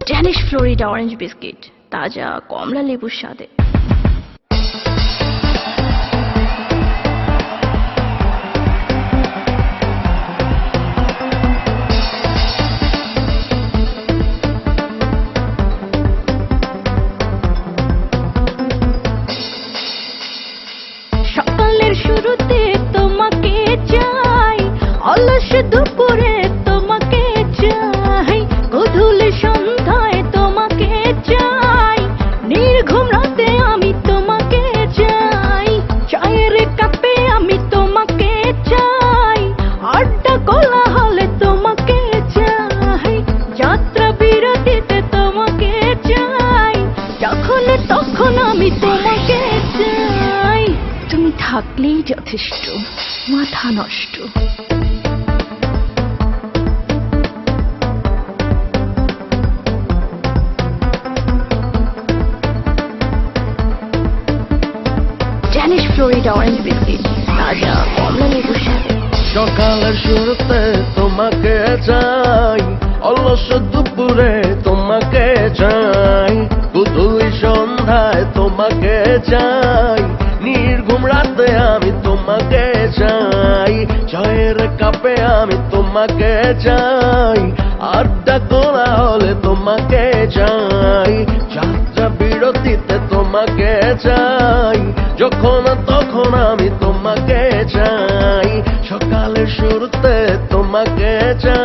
Danish Florida orange biscuit, তাজা কমলা লেবুর স্বাদে। সকালের শুরুতে তোমাকে চাই, অলস দুপুরে তোমাকে চাই, গধূলি সন্ধ্যায় তোমাকে চাই, নির্ঘুম রাতে আমি তোমাকে চাই, চায়ের কাপে আমি তোমাকে চাই, আড্ডা কোলাহলে তোমাকে চাই, যাত্রা বিরতিতে তোমাকে চাই, যখন তখন আমি তোমাকে চাই। তুমি থাকলেই যথেষ্ট, মাথা নষ্ট। ড্যানিশ ফ্লোরিডা অরেঞ্জ বিস্কিট, তাজা কমলা লেবুর স্বাদে। সকালের শুরুতে তোমাকে চাই, অলস দুপুরে তোমাকে চাই, গধূলি সন্ধ্যায় তোমাকে চাই, নির্ঘুম রাতে আমি তোমাকে চাই, চায়ের কাপে আমি তোমাকে চাই, আড্ডা কোলাহলে তোমাকে চাই, যাত্রা বিরতিতে তোমাকে চাই, যখন